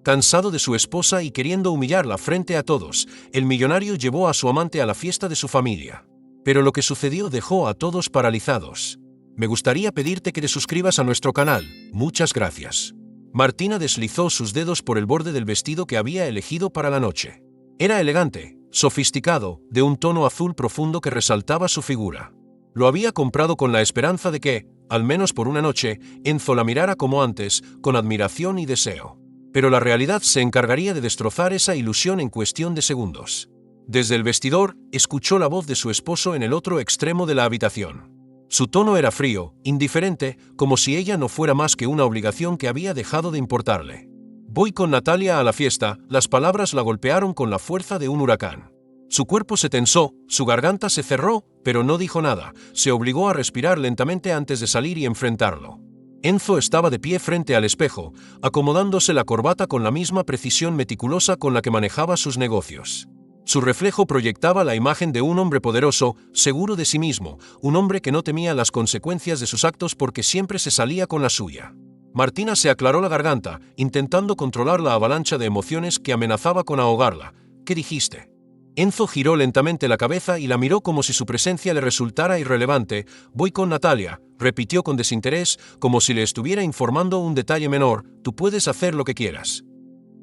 Cansado de su esposa y queriendo humillarla frente a todos, el millonario llevó a su amante a la fiesta de su familia. Pero lo que sucedió dejó a todos paralizados. Me gustaría pedirte que te suscribas a nuestro canal. Muchas gracias. Martina deslizó sus dedos por el borde del vestido que había elegido para la noche. Era elegante, sofisticado, de un tono azul profundo que resaltaba su figura. Lo había comprado con la esperanza de que, al menos por una noche, Enzo la mirara como antes, con admiración y deseo. Pero la realidad se encargaría de destrozar esa ilusión en cuestión de segundos. Desde el vestidor, escuchó la voz de su esposo en el otro extremo de la habitación. Su tono era frío, indiferente, como si ella no fuera más que una obligación que había dejado de importarle. Voy con Natalia a la fiesta. Las palabras la golpearon con la fuerza de un huracán. Su cuerpo se tensó, su garganta se cerró, pero no dijo nada. Se obligó a respirar lentamente antes de salir y enfrentarlo. Enzo estaba de pie frente al espejo, acomodándose la corbata con la misma precisión meticulosa con la que manejaba sus negocios. Su reflejo proyectaba la imagen de un hombre poderoso, seguro de sí mismo, un hombre que no temía las consecuencias de sus actos porque siempre se salía con la suya. Martina se aclaró la garganta, intentando controlar la avalancha de emociones que amenazaba con ahogarla. ¿Qué dijiste? Enzo giró lentamente la cabeza y la miró como si su presencia le resultara irrelevante. Voy con Natalia, repitió con desinterés, como si le estuviera informando un detalle menor. Tú puedes hacer lo que quieras.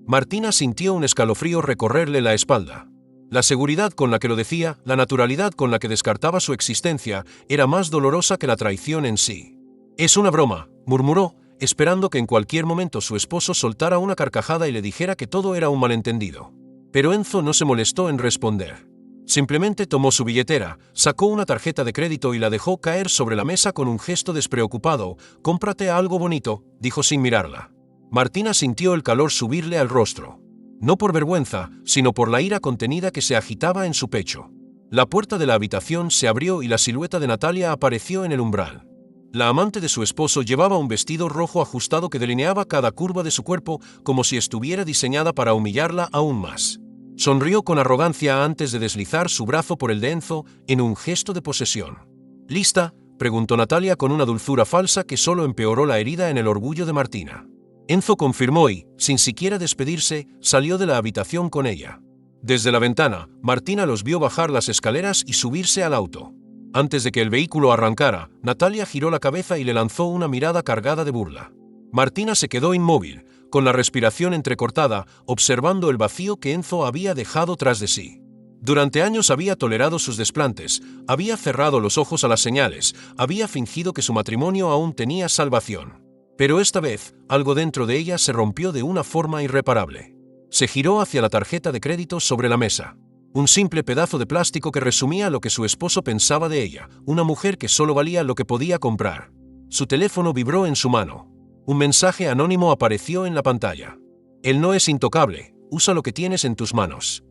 Martina sintió un escalofrío recorrerle la espalda. La seguridad con la que lo decía, la naturalidad con la que descartaba su existencia, era más dolorosa que la traición en sí. Es una broma, murmuró, esperando que en cualquier momento su esposo soltara una carcajada y le dijera que todo era un malentendido. Pero Enzo no se molestó en responder. Simplemente tomó su billetera, sacó una tarjeta de crédito y la dejó caer sobre la mesa con un gesto despreocupado. «Cómprate algo bonito», dijo sin mirarla. Martina sintió el calor subirle al rostro. No por vergüenza, sino por la ira contenida que se agitaba en su pecho. La puerta de la habitación se abrió y la silueta de Natalia apareció en el umbral. La amante de su esposo llevaba un vestido rojo ajustado que delineaba cada curva de su cuerpo como si estuviera diseñada para humillarla aún más. Sonrió con arrogancia antes de deslizar su brazo por el de Enzo en un gesto de posesión. ¿Lista?, preguntó Natalia con una dulzura falsa que solo empeoró la herida en el orgullo de Martina. Enzo confirmó y, sin siquiera despedirse, salió de la habitación con ella. Desde la ventana, Martina los vio bajar las escaleras y subirse al auto. Antes de que el vehículo arrancara, Natalia giró la cabeza y le lanzó una mirada cargada de burla. Martina se quedó inmóvil, con la respiración entrecortada, observando el vacío que Enzo había dejado tras de sí. Durante años había tolerado sus desplantes, había cerrado los ojos a las señales, había fingido que su matrimonio aún tenía salvación. Pero esta vez, algo dentro de ella se rompió de una forma irreparable. Se giró hacia la tarjeta de crédito sobre la mesa. Un simple pedazo de plástico que resumía lo que su esposo pensaba de ella, una mujer que solo valía lo que podía comprar. Su teléfono vibró en su mano. Un mensaje anónimo apareció en la pantalla. Él no es intocable, usa lo que tienes en tus manos.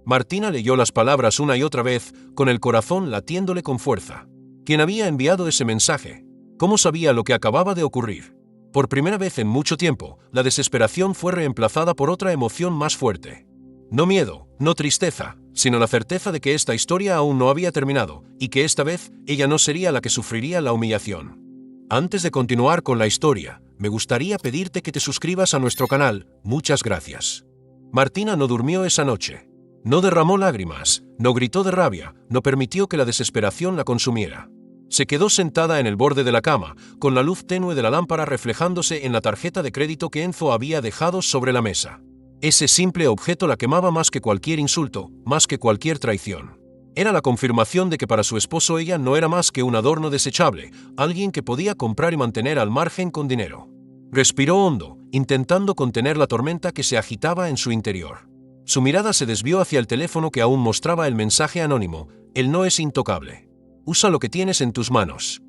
Martina leyó las palabras una y otra vez, con el corazón latiéndole con fuerza. ¿Quién había enviado ese mensaje? ¿Cómo sabía lo que acababa de ocurrir? Por primera vez en mucho tiempo, la desesperación fue reemplazada por otra emoción más fuerte. No miedo, no tristeza, sino la certeza de que esta historia aún no había terminado, y que esta vez ella no sería la que sufriría la humillación. Antes de continuar con la historia, me gustaría pedirte que te suscribas a nuestro canal. Muchas gracias. Martina no durmió esa noche. No derramó lágrimas, no gritó de rabia, no permitió que la desesperación la consumiera. Se quedó sentada en el borde de la cama, con la luz tenue de la lámpara reflejándose en la tarjeta de crédito que Enzo había dejado sobre la mesa. Ese simple objeto la quemaba más que cualquier insulto, más que cualquier traición. Era la confirmación de que para su esposo ella no era más que un adorno desechable, alguien que podía comprar y mantener al margen con dinero. Respiró hondo, intentando contener la tormenta que se agitaba en su interior. Su mirada se desvió hacia el teléfono que aún mostraba el mensaje anónimo: «Él no es intocable. Usa lo que tienes en tus manos».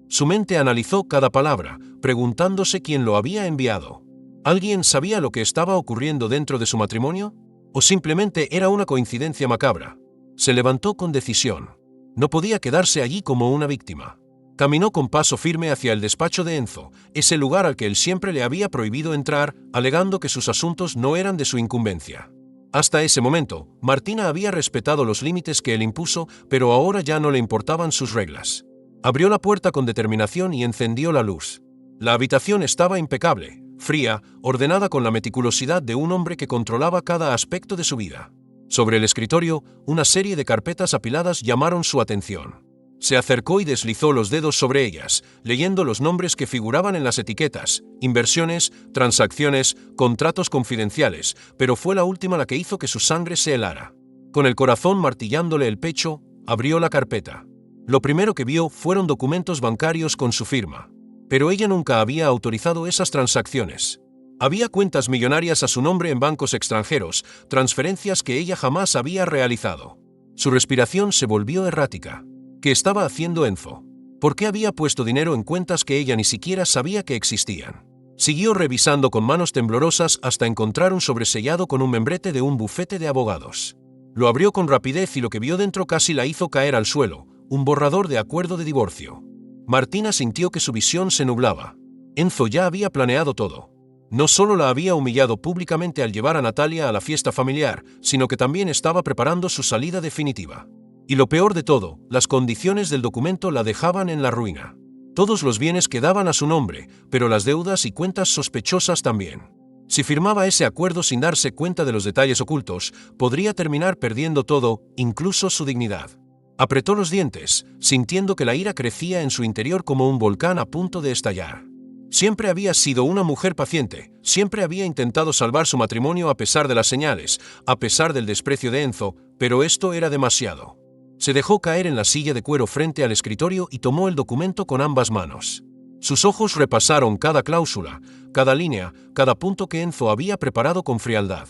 Su mente analizó cada palabra, preguntándose quién lo había enviado. ¿Alguien sabía lo que estaba ocurriendo dentro de su matrimonio? ¿O simplemente era una coincidencia macabra? Se levantó con decisión. No podía quedarse allí como una víctima. Caminó con paso firme hacia el despacho de Enzo, ese lugar al que él siempre le había prohibido entrar, alegando que sus asuntos no eran de su incumbencia. Hasta ese momento, Martina había respetado los límites que él impuso, pero ahora ya no le importaban sus reglas. Abrió la puerta con determinación y encendió la luz. La habitación estaba impecable, fría, ordenada con la meticulosidad de un hombre que controlaba cada aspecto de su vida. Sobre el escritorio, una serie de carpetas apiladas llamaron su atención. Se acercó y deslizó los dedos sobre ellas, leyendo los nombres que figuraban en las etiquetas: inversiones, transacciones, contratos confidenciales, pero fue la última la que hizo que su sangre se helara. Con el corazón martillándole el pecho, abrió la carpeta. Lo primero que vio fueron documentos bancarios con su firma. Pero ella nunca había autorizado esas transacciones. Había cuentas millonarias a su nombre en bancos extranjeros, transferencias que ella jamás había realizado. Su respiración se volvió errática. ¿Qué estaba haciendo Enzo? ¿Por qué había puesto dinero en cuentas que ella ni siquiera sabía que existían? Siguió revisando con manos temblorosas hasta encontrar un sobresellado con un membrete de un bufete de abogados. Lo abrió con rapidez y lo que vio dentro casi la hizo caer al suelo: un borrador de acuerdo de divorcio. Martina sintió que su visión se nublaba. Enzo ya había planeado todo. No solo la había humillado públicamente al llevar a Natalia a la fiesta familiar, sino que también estaba preparando su salida definitiva. Y lo peor de todo, las condiciones del documento la dejaban en la ruina. Todos los bienes quedaban a su nombre, pero las deudas y cuentas sospechosas también. Si firmaba ese acuerdo sin darse cuenta de los detalles ocultos, podría terminar perdiendo todo, incluso su dignidad. Apretó los dientes, sintiendo que la ira crecía en su interior como un volcán a punto de estallar. Siempre había sido una mujer paciente, siempre había intentado salvar su matrimonio a pesar de las señales, a pesar del desprecio de Enzo, pero esto era demasiado. Se dejó caer en la silla de cuero frente al escritorio y tomó el documento con ambas manos. Sus ojos repasaron cada cláusula, cada línea, cada punto que Enzo había preparado con frialdad.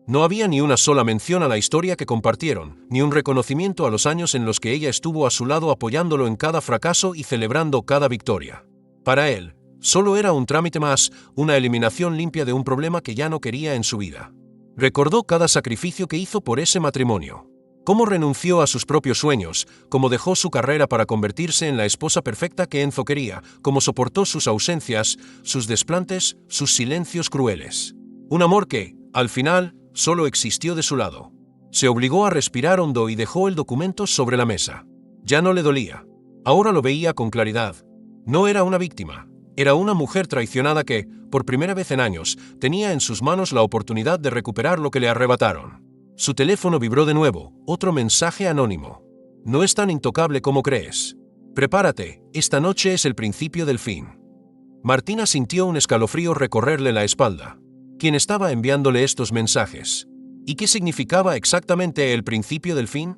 No había ni una sola mención a la historia que compartieron, ni un reconocimiento a los años en los que ella estuvo a su lado apoyándolo en cada fracaso y celebrando cada victoria. Para él, solo era un trámite más, una eliminación limpia de un problema que ya no quería en su vida. Recordó cada sacrificio que hizo por ese matrimonio. Cómo renunció a sus propios sueños, cómo dejó su carrera para convertirse en la esposa perfecta que Enzo quería, cómo soportó sus ausencias, sus desplantes, sus silencios crueles. Un amor que, al final, solo existió de su lado. Se obligó a respirar hondo y dejó el documento sobre la mesa. Ya no le dolía. Ahora lo veía con claridad. No era una víctima. Era una mujer traicionada que, por primera vez en años, tenía en sus manos la oportunidad de recuperar lo que le arrebataron. Su teléfono vibró de nuevo, otro mensaje anónimo. No es tan intocable como crees. Prepárate, esta noche es el principio del fin. Martina sintió un escalofrío recorrerle la espalda. ¿Quién estaba enviándole estos mensajes? ¿Y qué significaba exactamente el principio del fin?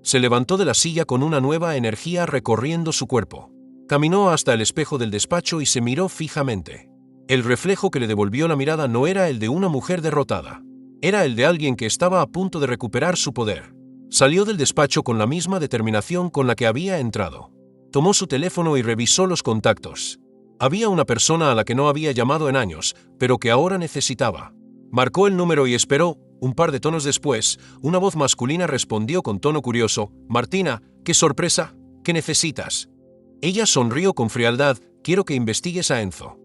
Se levantó de la silla con una nueva energía recorriendo su cuerpo. Caminó hasta el espejo del despacho y se miró fijamente. El reflejo que le devolvió la mirada no era el de una mujer derrotada. Era el de alguien que estaba a punto de recuperar su poder. Salió del despacho con la misma determinación con la que había entrado. Tomó su teléfono y revisó los contactos. Había una persona a la que no había llamado en años, pero que ahora necesitaba. Marcó el número y esperó. Un par de tonos después, una voz masculina respondió con tono curioso: «Martina, qué sorpresa, ¿qué necesitas?». Ella sonrió con frialdad: «Quiero que investigues a Enzo».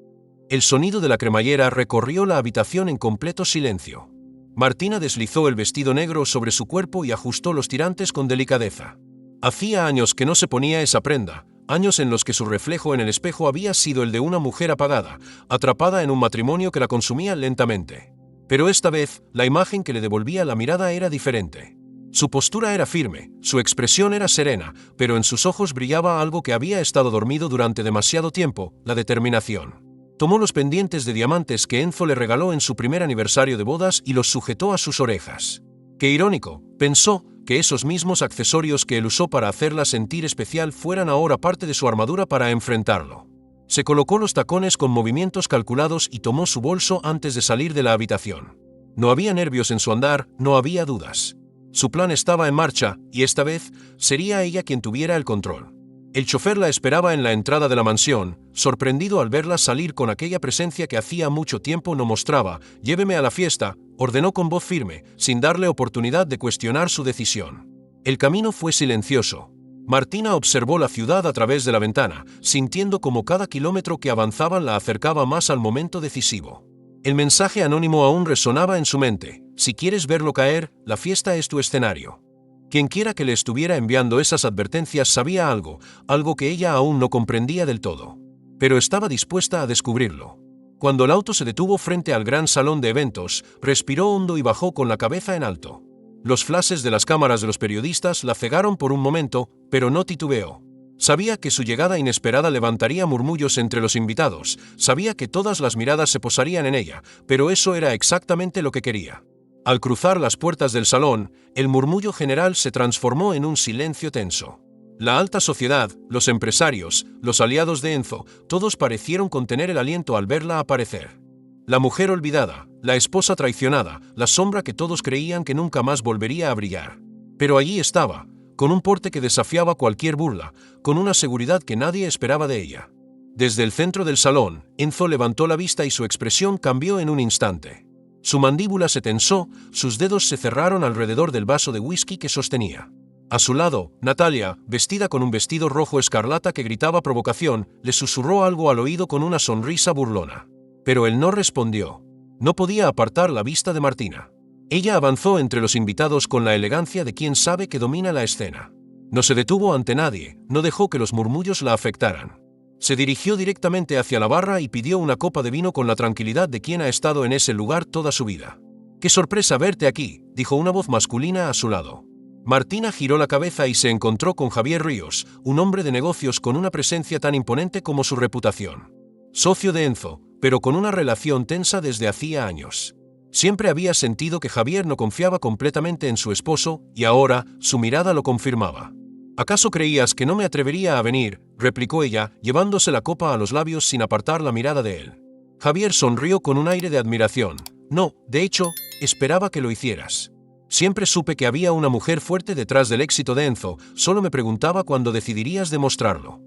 El sonido de la cremallera recorrió la habitación en completo silencio. Martina deslizó el vestido negro sobre su cuerpo y ajustó los tirantes con delicadeza. Hacía años que no se ponía esa prenda, años en los que su reflejo en el espejo había sido el de una mujer apagada, atrapada en un matrimonio que la consumía lentamente. Pero esta vez, la imagen que le devolvía la mirada era diferente. Su postura era firme, su expresión era serena, pero en sus ojos brillaba algo que había estado dormido durante demasiado tiempo: la determinación. Tomó los pendientes de diamantes que Enzo le regaló en su primer aniversario de bodas y los sujetó a sus orejas. Qué irónico, pensó, que esos mismos accesorios que él usó para hacerla sentir especial fueran ahora parte de su armadura para enfrentarlo. Se colocó los tacones con movimientos calculados y tomó su bolso antes de salir de la habitación. No había nervios en su andar, no había dudas. Su plan estaba en marcha, y esta vez sería ella quien tuviera el control. El chofer la esperaba en la entrada de la mansión, sorprendido al verla salir con aquella presencia que hacía mucho tiempo no mostraba. «Lléveme a la fiesta», ordenó con voz firme, sin darle oportunidad de cuestionar su decisión. El camino fue silencioso. Martina observó la ciudad a través de la ventana, sintiendo como cada kilómetro que avanzaban la acercaba más al momento decisivo. El mensaje anónimo aún resonaba en su mente: «Si quieres verlo caer, la fiesta es tu escenario». Quienquiera que le estuviera enviando esas advertencias sabía algo que ella aún no comprendía del todo. Pero estaba dispuesta a descubrirlo. Cuando el auto se detuvo frente al gran salón de eventos, respiró hondo y bajó con la cabeza en alto. Los flashes de las cámaras de los periodistas la cegaron por un momento, pero no titubeó. Sabía que su llegada inesperada levantaría murmullos entre los invitados, sabía que todas las miradas se posarían en ella, pero eso era exactamente lo que quería. Al cruzar las puertas del salón, el murmullo general se transformó en un silencio tenso. La alta sociedad, los empresarios, los aliados de Enzo, todos parecieron contener el aliento al verla aparecer. La mujer olvidada, la esposa traicionada, la sombra que todos creían que nunca más volvería a brillar. Pero allí estaba, con un porte que desafiaba cualquier burla, con una seguridad que nadie esperaba de ella. Desde el centro del salón, Enzo levantó la vista y su expresión cambió en un instante. Su mandíbula se tensó, sus dedos se cerraron alrededor del vaso de whisky que sostenía. A su lado, Natalia, vestida con un vestido rojo escarlata que gritaba provocación, le susurró algo al oído con una sonrisa burlona. Pero él no respondió. No podía apartar la vista de Martina. Ella avanzó entre los invitados con la elegancia de quien sabe que domina la escena. No se detuvo ante nadie, no dejó que los murmullos la afectaran. Se dirigió directamente hacia la barra y pidió una copa de vino con la tranquilidad de quien ha estado en ese lugar toda su vida. «¡Qué sorpresa verte aquí!», dijo una voz masculina a su lado. Martina giró la cabeza y se encontró con Javier Ríos, un hombre de negocios con una presencia tan imponente como su reputación. Socio de Enzo, pero con una relación tensa desde hacía años. Siempre había sentido que Javier no confiaba completamente en su esposo, y ahora su mirada lo confirmaba. «¿Acaso creías que no me atrevería a venir?», replicó ella, llevándose la copa a los labios sin apartar la mirada de él. Javier sonrió con un aire de admiración. «No, de hecho, esperaba que lo hicieras. Siempre supe que había una mujer fuerte detrás del éxito de Enzo, solo me preguntaba cuándo decidirías demostrarlo».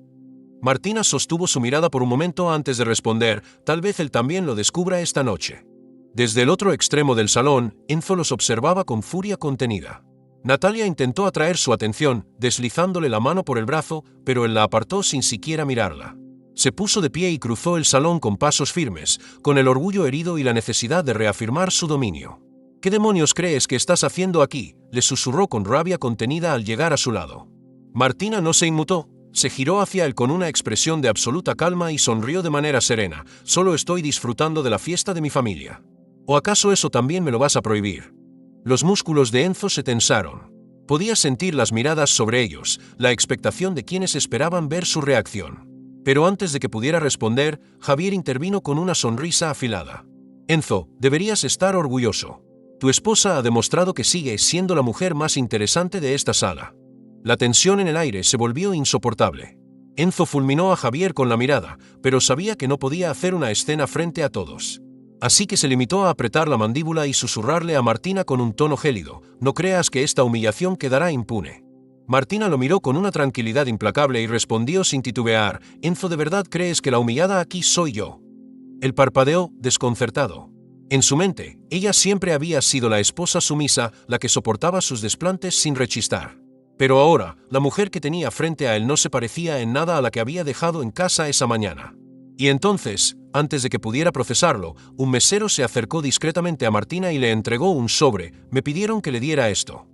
Martina sostuvo su mirada por un momento antes de responder, «Tal vez él también lo descubra esta noche». Desde el otro extremo del salón, Enzo los observaba con furia contenida. Natalia intentó atraer su atención, deslizándole la mano por el brazo, pero él la apartó sin siquiera mirarla. Se puso de pie y cruzó el salón con pasos firmes, con el orgullo herido y la necesidad de reafirmar su dominio. «¿Qué demonios crees que estás haciendo aquí?», le susurró con rabia contenida al llegar a su lado. Martina no se inmutó, se giró hacia él con una expresión de absoluta calma y sonrió de manera serena. «Solo estoy disfrutando de la fiesta de mi familia. ¿O acaso eso también me lo vas a prohibir?». Los músculos de Enzo se tensaron. Podía sentir las miradas sobre ellos, la expectación de quienes esperaban ver su reacción. Pero antes de que pudiera responder, Javier intervino con una sonrisa afilada. «Enzo, deberías estar orgulloso. Tu esposa ha demostrado que sigue siendo la mujer más interesante de esta sala». La tensión en el aire se volvió insoportable. Enzo fulminó a Javier con la mirada, pero sabía que no podía hacer una escena frente a todos. Así que se limitó a apretar la mandíbula y susurrarle a Martina con un tono gélido: «No creas que esta humillación quedará impune». Martina lo miró con una tranquilidad implacable y respondió sin titubear: «Enzo, ¿de verdad crees que la humillada aquí soy yo?». Él parpadeó, desconcertado. En su mente, ella siempre había sido la esposa sumisa, la que soportaba sus desplantes sin rechistar. Pero ahora, la mujer que tenía frente a él no se parecía en nada a la que había dejado en casa esa mañana. Y entonces, antes de que pudiera procesarlo, un mesero se acercó discretamente a Martina y le entregó un sobre. «Me pidieron que le diera esto».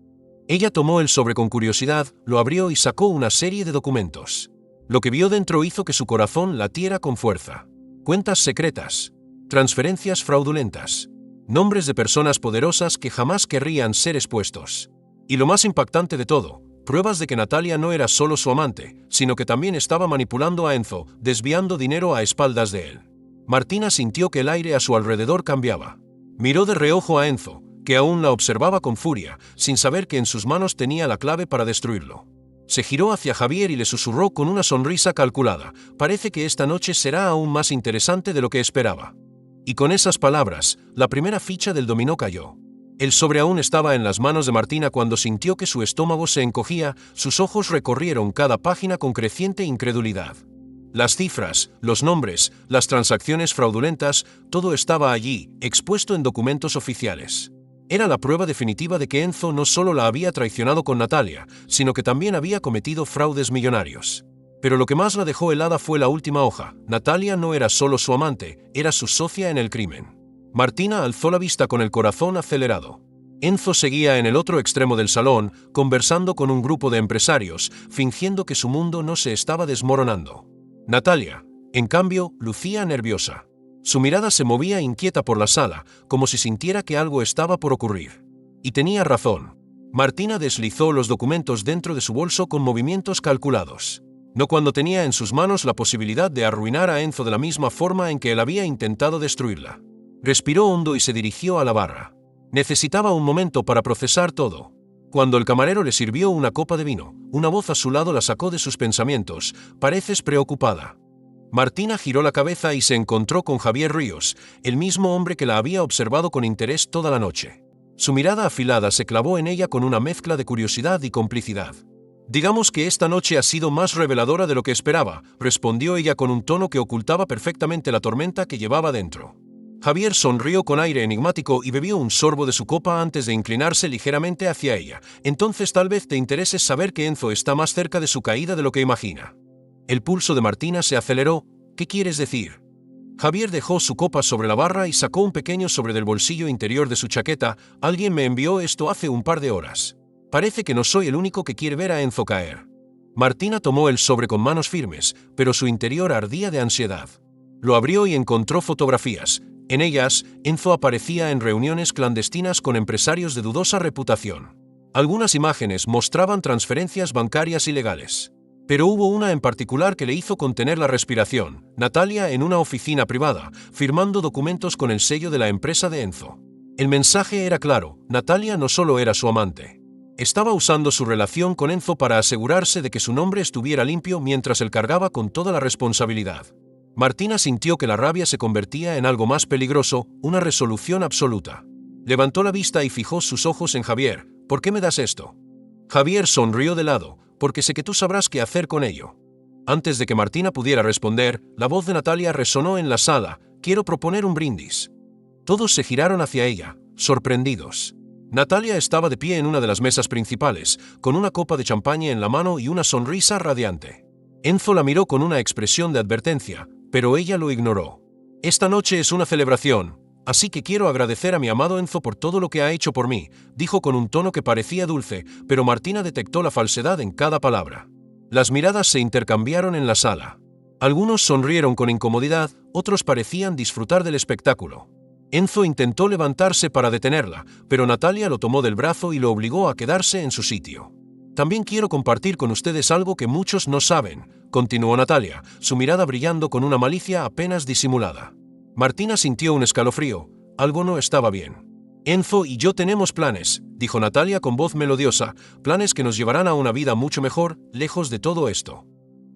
Ella tomó el sobre con curiosidad, lo abrió y sacó una serie de documentos. Lo que vio dentro hizo que su corazón latiera con fuerza. Cuentas secretas, transferencias fraudulentas, nombres de personas poderosas que jamás querrían ser expuestos. Y lo más impactante de todo, pruebas de que Natalia no era solo su amante, sino que también estaba manipulando a Enzo, desviando dinero a espaldas de él. Martina sintió que el aire a su alrededor cambiaba. Miró de reojo a Enzo, que aún la observaba con furia, sin saber que en sus manos tenía la clave para destruirlo. Se giró hacia Javier y le susurró con una sonrisa calculada: «Parece que esta noche será aún más interesante de lo que esperaba». Y con esas palabras, la primera ficha del dominó cayó. El sobre aún estaba en las manos de Martina cuando sintió que su estómago se encogía, sus ojos recorrieron cada página con creciente incredulidad. Las cifras, los nombres, las transacciones fraudulentas, todo estaba allí, expuesto en documentos oficiales. Era la prueba definitiva de que Enzo no solo la había traicionado con Natalia, sino que también había cometido fraudes millonarios. Pero lo que más la dejó helada fue la última hoja. Natalia no era solo su amante, era su socia en el crimen. Martina alzó la vista con el corazón acelerado. Enzo seguía en el otro extremo del salón, conversando con un grupo de empresarios, fingiendo que su mundo no se estaba desmoronando. Natalia, en cambio, lucía nerviosa. Su mirada se movía inquieta por la sala, como si sintiera que algo estaba por ocurrir. Y tenía razón. Martina deslizó los documentos dentro de su bolso con movimientos calculados. No cuando tenía en sus manos la posibilidad de arruinar a Enzo de la misma forma en que él había intentado destruirla. Respiró hondo y se dirigió a la barra. Necesitaba un momento para procesar todo. Cuando el camarero le sirvió una copa de vino, una voz a su lado la sacó de sus pensamientos. «Pareces preocupada». Martina giró la cabeza y se encontró con Javier Ríos, el mismo hombre que la había observado con interés toda la noche. Su mirada afilada se clavó en ella con una mezcla de curiosidad y complicidad. «Digamos que esta noche ha sido más reveladora de lo que esperaba», respondió ella con un tono que ocultaba perfectamente la tormenta que llevaba dentro. Javier sonrió con aire enigmático y bebió un sorbo de su copa antes de inclinarse ligeramente hacia ella. «Entonces tal vez te interese saber que Enzo está más cerca de su caída de lo que imagina». El pulso de Martina se aceleró. «¿Qué quieres decir?». Javier dejó su copa sobre la barra y sacó un pequeño sobre del bolsillo interior de su chaqueta. «Alguien me envió esto hace un par de horas. Parece que no soy el único que quiere ver a Enzo caer». Martina tomó el sobre con manos firmes, pero su interior ardía de ansiedad. Lo abrió y encontró fotografías. En ellas, Enzo aparecía en reuniones clandestinas con empresarios de dudosa reputación. Algunas imágenes mostraban transferencias bancarias ilegales. Pero hubo una en particular que le hizo contener la respiración: Natalia en una oficina privada, firmando documentos con el sello de la empresa de Enzo. El mensaje era claro: Natalia no solo era su amante. Estaba usando su relación con Enzo para asegurarse de que su nombre estuviera limpio mientras él cargaba con toda la responsabilidad. Martina sintió que la rabia se convertía en algo más peligroso, una resolución absoluta. Levantó la vista y fijó sus ojos en Javier. «¿Por qué me das esto?». Javier sonrió de lado. «Porque sé que tú sabrás qué hacer con ello». Antes de que Martina pudiera responder, la voz de Natalia resonó en la sala: «Quiero proponer un brindis». Todos se giraron hacia ella, sorprendidos. Natalia estaba de pie en una de las mesas principales, con una copa de champaña en la mano y una sonrisa radiante. Enzo la miró con una expresión de advertencia, pero ella lo ignoró. «Esta noche es una celebración, así que quiero agradecer a mi amado Enzo por todo lo que ha hecho por mí», dijo con un tono que parecía dulce, pero Martina detectó la falsedad en cada palabra. Las miradas se intercambiaron en la sala. Algunos sonrieron con incomodidad, otros parecían disfrutar del espectáculo. Enzo intentó levantarse para detenerla, pero Natalia lo tomó del brazo y lo obligó a quedarse en su sitio. «También quiero compartir con ustedes algo que muchos no saben», continuó Natalia, su mirada brillando con una malicia apenas disimulada. Martina sintió un escalofrío. Algo no estaba bien. «Enzo y yo tenemos planes», dijo Natalia con voz melodiosa, «planes que nos llevarán a una vida mucho mejor, lejos de todo esto».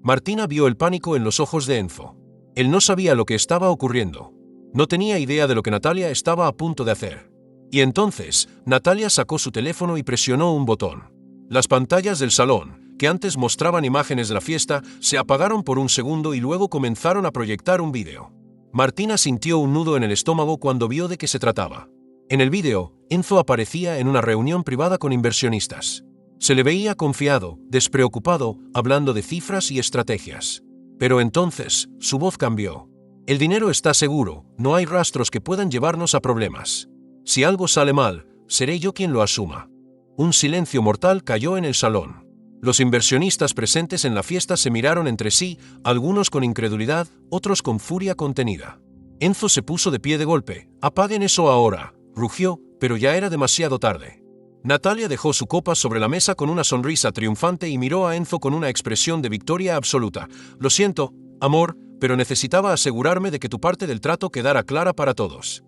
Martina vio el pánico en los ojos de Enzo. Él no sabía lo que estaba ocurriendo. No tenía idea de lo que Natalia estaba a punto de hacer. Y entonces, Natalia sacó su teléfono y presionó un botón. Las pantallas del salón, que antes mostraban imágenes de la fiesta, se apagaron por un segundo y luego comenzaron a proyectar un vídeo. Martina sintió un nudo en el estómago cuando vio de qué se trataba. En el vídeo, Enzo aparecía en una reunión privada con inversionistas. Se le veía confiado, despreocupado, hablando de cifras y estrategias. Pero entonces, su voz cambió. «El dinero está seguro, no hay rastros que puedan llevarnos a problemas. Si algo sale mal, seré yo quien lo asuma». Un silencio mortal cayó en el salón. Los inversionistas presentes en la fiesta se miraron entre sí, algunos con incredulidad, otros con furia contenida. Enzo se puso de pie de golpe. «Apaguen eso ahora», rugió, pero ya era demasiado tarde. Natalia dejó su copa sobre la mesa con una sonrisa triunfante y miró a Enzo con una expresión de victoria absoluta. «Lo siento, amor, pero necesitaba asegurarme de que tu parte del trato quedara clara para todos».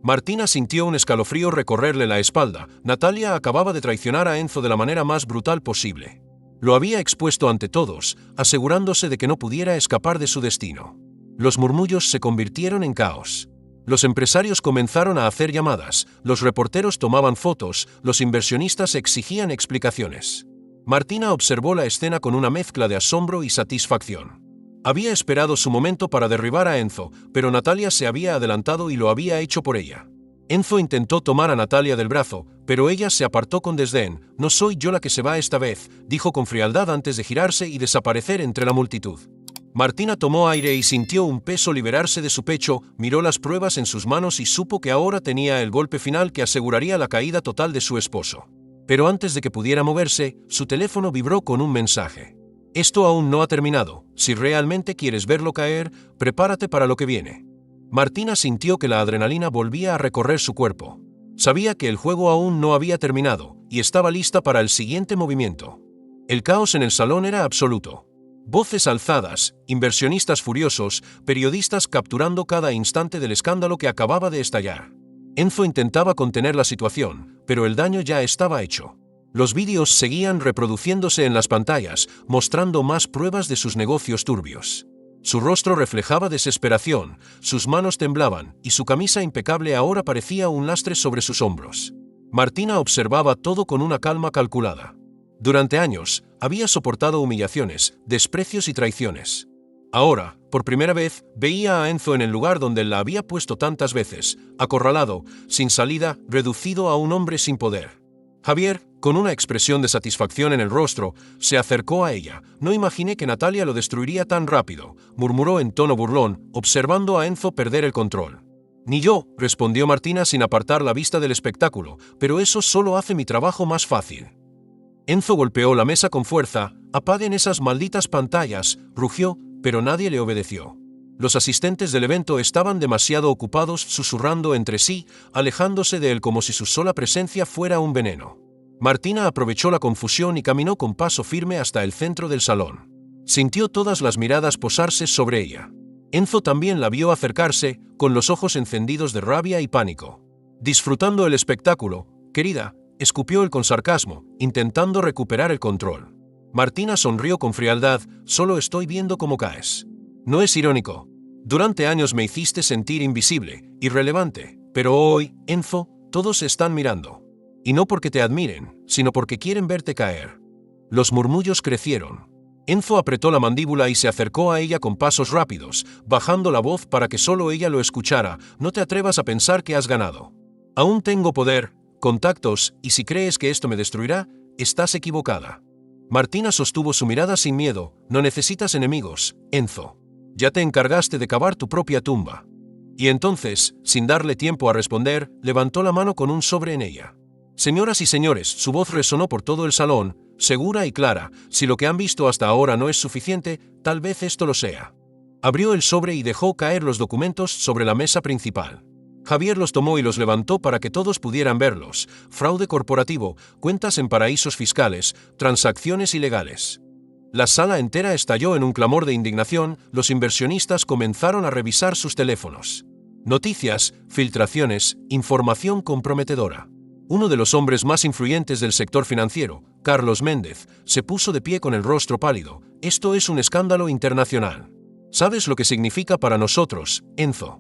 Martina sintió un escalofrío recorrerle la espalda. Natalia acababa de traicionar a Enzo de la manera más brutal posible. Lo había expuesto ante todos, asegurándose de que no pudiera escapar de su destino. Los murmullos se convirtieron en caos. Los empresarios comenzaron a hacer llamadas, los reporteros tomaban fotos, los inversionistas exigían explicaciones. Martina observó la escena con una mezcla de asombro y satisfacción. Había esperado su momento para derribar a Enzo, pero Natalia se había adelantado y lo había hecho por ella. Enzo intentó tomar a Natalia del brazo, pero ella se apartó con desdén. «No soy yo la que se va esta vez», dijo con frialdad antes de girarse y desaparecer entre la multitud. Martina tomó aire y sintió un peso liberarse de su pecho, miró las pruebas en sus manos y supo que ahora tenía el golpe final que aseguraría la caída total de su esposo. Pero antes de que pudiera moverse, su teléfono vibró con un mensaje. «Esto aún no ha terminado. Si realmente quieres verlo caer, prepárate para lo que viene». Martina sintió que la adrenalina volvía a recorrer su cuerpo. Sabía que el juego aún no había terminado y estaba lista para el siguiente movimiento. El caos en el salón era absoluto. Voces alzadas, inversionistas furiosos, periodistas capturando cada instante del escándalo que acababa de estallar. Enzo intentaba contener la situación, pero el daño ya estaba hecho. Los vídeos seguían reproduciéndose en las pantallas, mostrando más pruebas de sus negocios turbios. Su rostro reflejaba desesperación, sus manos temblaban y su camisa impecable ahora parecía un lastre sobre sus hombros. Martina observaba todo con una calma calculada. Durante años, había soportado humillaciones, desprecios y traiciones. Ahora, por primera vez, veía a Enzo en el lugar donde la había puesto tantas veces, acorralado, sin salida, reducido a un hombre sin poder. Javier, con una expresión de satisfacción en el rostro, se acercó a ella. No imaginé que Natalia lo destruiría tan rápido, murmuró en tono burlón, observando a Enzo perder el control. Ni yo, respondió Martina sin apartar la vista del espectáculo, pero eso solo hace mi trabajo más fácil. Enzo golpeó la mesa con fuerza. «Apaguen esas malditas pantallas», rugió, pero nadie le obedeció. Los asistentes del evento estaban demasiado ocupados susurrando entre sí, alejándose de él como si su sola presencia fuera un veneno. Martina aprovechó la confusión y caminó con paso firme hasta el centro del salón. Sintió todas las miradas posarse sobre ella. Enzo también la vio acercarse, con los ojos encendidos de rabia y pánico. «Disfrutando el espectáculo, querida», escupió él con sarcasmo, intentando recuperar el control. Martina sonrió con frialdad. «Solo estoy viendo cómo caes. No es irónico. Durante años me hiciste sentir invisible, irrelevante, pero hoy, Enzo, todos están mirando. Y no porque te admiren, sino porque quieren verte caer». Los murmullos crecieron. Enzo apretó la mandíbula y se acercó a ella con pasos rápidos, bajando la voz para que solo ella lo escuchara. «No te atrevas a pensar que has ganado. Aún tengo poder, contactos, y si crees que esto me destruirá, estás equivocada». Martina sostuvo su mirada sin miedo. «No necesitas enemigos, Enzo. Ya te encargaste de cavar tu propia tumba». Y entonces, sin darle tiempo a responder, levantó la mano con un sobre en ella. «Señoras y señores», su voz resonó por todo el salón, segura y clara. «Si lo que han visto hasta ahora no es suficiente, tal vez esto lo sea». Abrió el sobre y dejó caer los documentos sobre la mesa principal. Javier los tomó y los levantó para que todos pudieran verlos. Fraude corporativo, cuentas en paraísos fiscales, transacciones ilegales. La sala entera estalló en un clamor de indignación. Los inversionistas comenzaron a revisar sus teléfonos. Noticias, filtraciones, información comprometedora. Uno de los hombres más influyentes del sector financiero, Carlos Méndez, se puso de pie con el rostro pálido. «Esto es un escándalo internacional. ¿Sabes lo que significa para nosotros, Enzo?».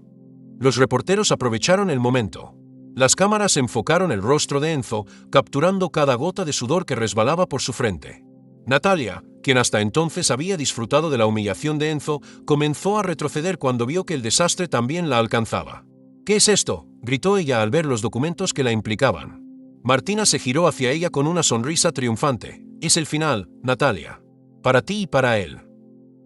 Los reporteros aprovecharon el momento. Las cámaras enfocaron el rostro de Enzo, capturando cada gota de sudor que resbalaba por su frente. Natalia, quien hasta entonces había disfrutado de la humillación de Enzo, comenzó a retroceder cuando vio que el desastre también la alcanzaba. «¿Qué es esto?», gritó ella al ver los documentos que la implicaban. Martina se giró hacia ella con una sonrisa triunfante. «Es el final, Natalia. Para ti y para él».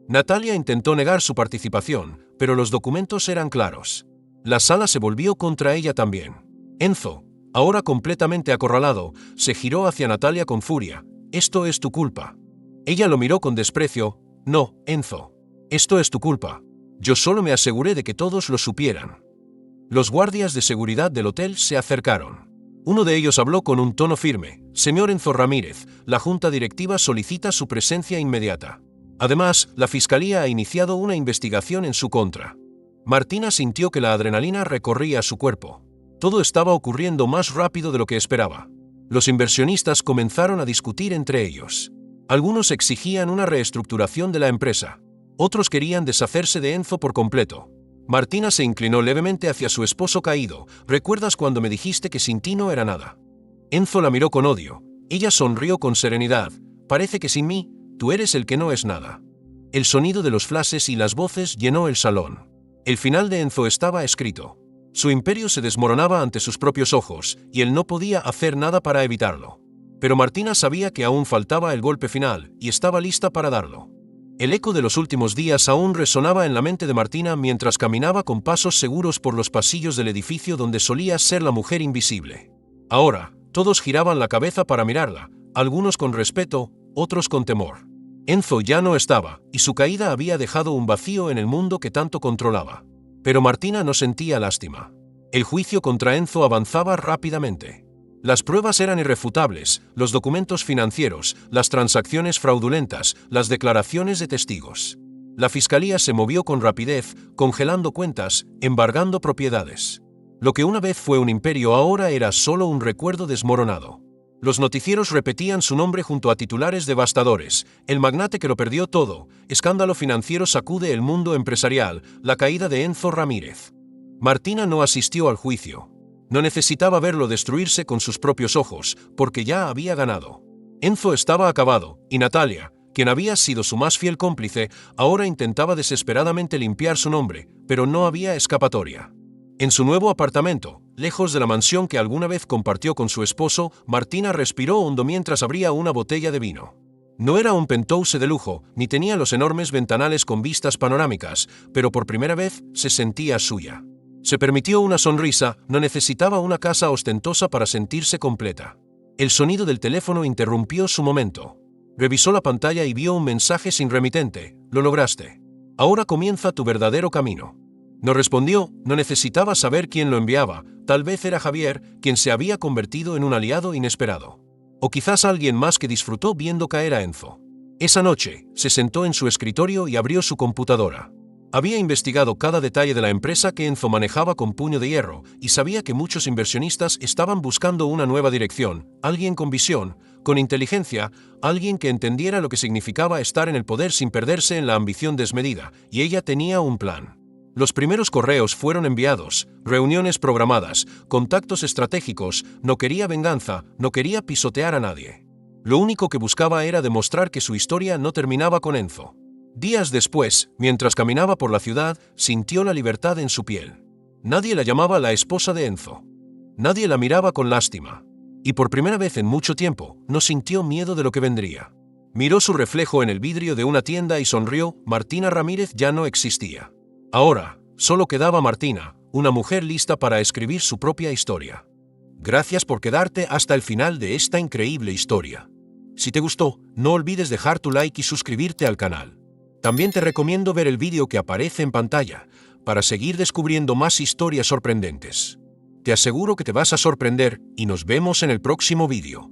Natalia intentó negar su participación, pero los documentos eran claros. La sala se volvió contra ella también. Enzo, ahora completamente acorralado, se giró hacia Natalia con furia. «Esto es tu culpa». Ella lo miró con desprecio. «No, Enzo. Esto es tu culpa. Yo solo me aseguré de que todos lo supieran». Los guardias de seguridad del hotel se acercaron. Uno de ellos habló con un tono firme. «Señor Enzo Ramírez, la junta directiva solicita su presencia inmediata. Además, la fiscalía ha iniciado una investigación en su contra». Martina sintió que la adrenalina recorría su cuerpo. Todo estaba ocurriendo más rápido de lo que esperaba. Los inversionistas comenzaron a discutir entre ellos. Algunos exigían una reestructuración de la empresa. Otros querían deshacerse de Enzo por completo. Martina se inclinó levemente hacia su esposo caído. «¿Recuerdas cuando me dijiste que sin ti no era nada?». Enzo la miró con odio. Ella sonrió con serenidad. «Parece que sin mí, tú eres el que no es nada». El sonido de los flashes y las voces llenó el salón. El final de Enzo estaba escrito. Su imperio se desmoronaba ante sus propios ojos, y él no podía hacer nada para evitarlo. Pero Martina sabía que aún faltaba el golpe final, y estaba lista para darlo. El eco de los últimos días aún resonaba en la mente de Martina mientras caminaba con pasos seguros por los pasillos del edificio donde solía ser la mujer invisible. Ahora, todos giraban la cabeza para mirarla, algunos con respeto, otros con temor. Enzo ya no estaba, y su caída había dejado un vacío en el mundo que tanto controlaba. Pero Martina no sentía lástima. El juicio contra Enzo avanzaba rápidamente. Las pruebas eran irrefutables, los documentos financieros, las transacciones fraudulentas, las declaraciones de testigos. La fiscalía se movió con rapidez, congelando cuentas, embargando propiedades. Lo que una vez fue un imperio ahora era solo un recuerdo desmoronado. Los noticieros repetían su nombre junto a titulares devastadores: el magnate que lo perdió todo, escándalo financiero sacude el mundo empresarial, la caída de Enzo Ramírez. Martina no asistió al juicio. No necesitaba verlo destruirse con sus propios ojos, porque ya había ganado. Enzo estaba acabado, y Natalia, quien había sido su más fiel cómplice, ahora intentaba desesperadamente limpiar su nombre, pero no había escapatoria. En su nuevo apartamento, lejos de la mansión que alguna vez compartió con su esposo, Martina respiró hondo mientras abría una botella de vino. No era un penthouse de lujo, ni tenía los enormes ventanales con vistas panorámicas, pero por primera vez se sentía suya. Se permitió una sonrisa, no necesitaba una casa ostentosa para sentirse completa. El sonido del teléfono interrumpió su momento. Revisó la pantalla y vio un mensaje sin remitente: lo lograste. Ahora comienza tu verdadero camino. No respondió, no necesitaba saber quién lo enviaba, tal vez era Javier, quien se había convertido en un aliado inesperado. O quizás alguien más que disfrutó viendo caer a Enzo. Esa noche, se sentó en su escritorio y abrió su computadora. Había investigado cada detalle de la empresa que Enzo manejaba con puño de hierro, y sabía que muchos inversionistas estaban buscando una nueva dirección, alguien con visión, con inteligencia, alguien que entendiera lo que significaba estar en el poder sin perderse en la ambición desmedida, y ella tenía un plan. Los primeros correos fueron enviados, reuniones programadas, contactos estratégicos, no quería venganza, no quería pisotear a nadie. Lo único que buscaba era demostrar que su historia no terminaba con Enzo. Días después, mientras caminaba por la ciudad, sintió la libertad en su piel. Nadie la llamaba la esposa de Enzo. Nadie la miraba con lástima. Y por primera vez en mucho tiempo, no sintió miedo de lo que vendría. Miró su reflejo en el vidrio de una tienda y sonrió. Martina Ramírez ya no existía. Ahora, solo quedaba Martina, una mujer lista para escribir su propia historia. Gracias por quedarte hasta el final de esta increíble historia. Si te gustó, no olvides dejar tu like y suscribirte al canal. También te recomiendo ver el vídeo que aparece en pantalla, para seguir descubriendo más historias sorprendentes. Te aseguro que te vas a sorprender y nos vemos en el próximo vídeo.